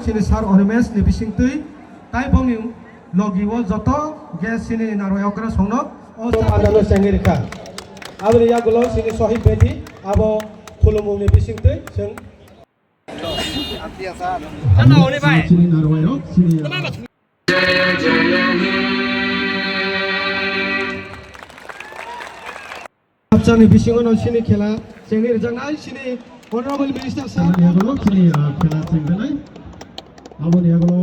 sini sar orimes ni bising tui tai bomi logi wo joto gas sini naro yakra songno o adalo sengirka abri yagulo sini sohib bedi abo khulumu ni bising tui sing Sana oni bhai sini naro yo sini Abjani bisingono sini khela sengir jangnai sini honorable minister sir yagulo sini khela sengdanai abon yagulo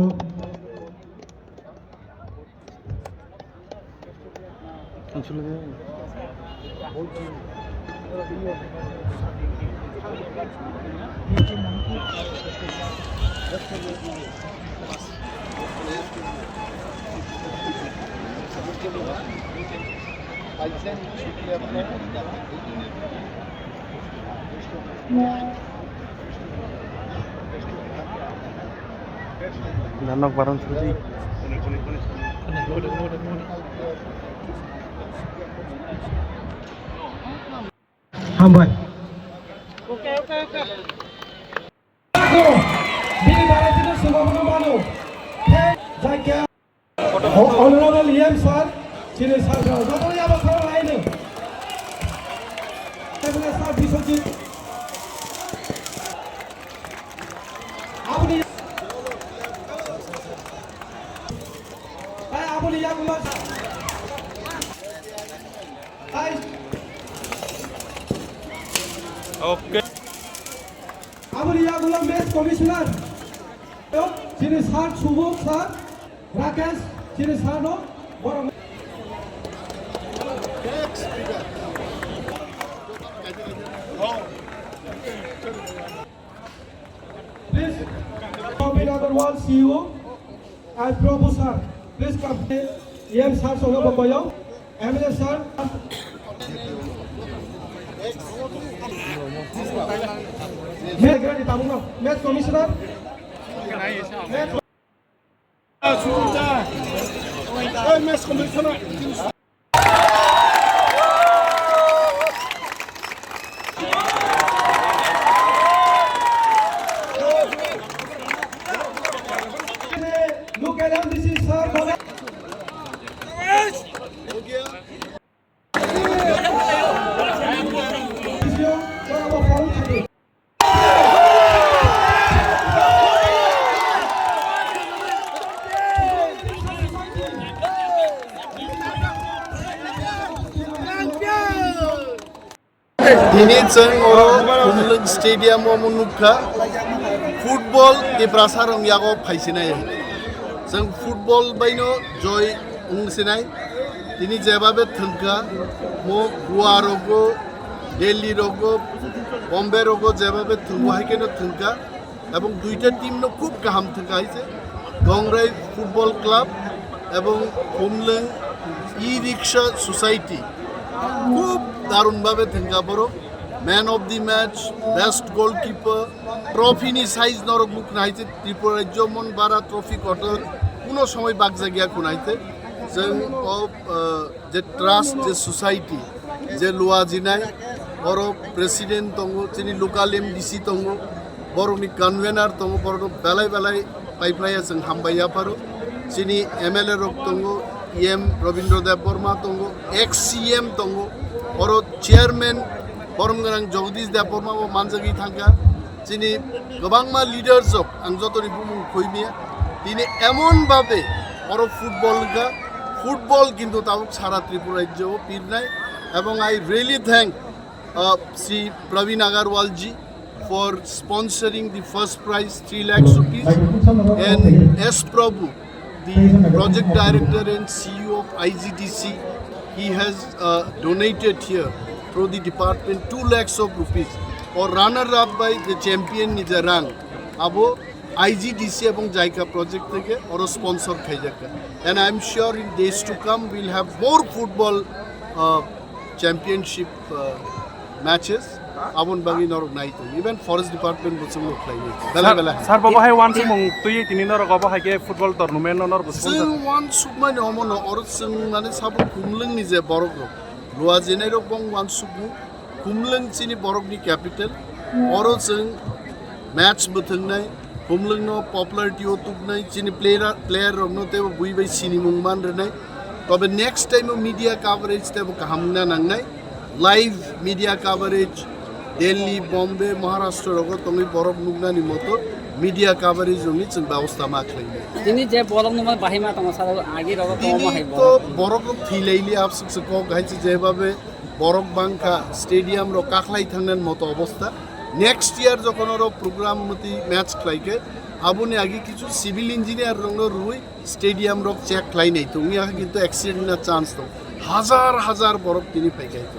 Nanak barang suci. Hambai. Okay. Bini Bharatiya Subhamanu Manu. Jagya. Honorable EM sir, sini sir. Joto ya ba khara lain ni. Tebule sir Biswajit. Abuni. Abuni yang mas. Okay. Abuni yang ulang match commissioner. Sini sir Subhu sir. Rakesh sini sir no. Borong. Please, Robin Agarwal CEO and Prabhu sir. Please come. EM sir soga babayo. MLA sir. Match commissioner. Match commissioner. Look at him. This is sir. Ini ceng kumleng stadium menukha football di prasarong yago paisinai. Ceng football baino joy ungsinai. Ini jebabe thengka mo Goa rogo, Delhi rogo, Bombay rogo jebabe thengwa haikeno thengka. Ebong duita team no khub kaham thengka haise. Dongrai football club ebong kumleng e-rickshaw society. খুব দারুণভাবে থেঙ্কা বড় man of the match best goalkeeper trophy নি size নরক মুখ নাইতে ত্রিপুরা রাজ্য মন বারা trophy কটর কোনো সময় বাগজাগিয়া কোনাইতে जों অফ যে ট্রাস্ট যে সোসাইটি যে লুয়া জিনাই বড় প্রেসিডেন্ট দङ যিনি লোকাল এমডিসি দङ বড়নি কনভেনার দङ বড় বেলায় বেলায় পাইপ্লাইয়া जों हामबाया पारो যিনি এমএলএ রক দङ EM Rabindra Dev Burma tongo ex-CM tongo oro chairman Boromgarang Jagdish Dev Burma o manjagi thangka chini gobangma leaders ok ang jotori bumung khoimia tini emon bhabe oro football kintu tabuk sara Tripura rajyo pir nai ebong I really thank Sri Praveen Agarwal ji for sponsoring the first prize 3 lakhs rupees and S Prabhu, the project director and CEO of IGDC, he has donated here through the department 2 lakhs of rupees or runner up by the champion Nijarang abo IGDC এবং JICA project থেকে or sponsor খাইজাকা and I am sure in days to come we'll have more football championship matches abon bagi norok naito even forest department bosong lok laini bela Sir baba hai wan sumong tui tini norok aba hai ke football tournament nor bosong sing wan sumani omono or sing mane sabu kumleng ni je borok loa jenai rok bong wan subu kumleng chini borok ni capital oro sing match buthengnai হুমলংনো popularity ও তুক নাই চিনি player রংনো তেবো বুইবাই সিনি মুংমান রেনাই তবে next টাইমও media coverage তেবো কাহামনা নাংনাই live media coverage Delhi Bombay Maharashtra রগ তঙ্গি বরফ নুগনানি মতো মিডিয়া কাভারেজ রংনি जों ব্যবস্থা मा खालामो তিনি যে বরফ নুমা বাহিমা তং সারা আগে রগ তিনি তো বরফ থিলাইলি আপসুকসে কক গাইছে যেভাবে বরফ বাংকা স্টেডিয়াম র কাখলাই থাংনান মতো অবস্থা নেক্সট ইয়ার যখন ওর প্রোগ্রাম মতি ম্যাচ খেলাইকে আবুনি আগে কিছু সিভিল ইঞ্জিনিয়ার রং রুই স্টেডিয়াম র চেক খেলাই নাই তুমি কিন্তু অ্যাক্সিডেন্ট না চান্স তো হাজার হাজার বরফ তিনি পাইকাইতো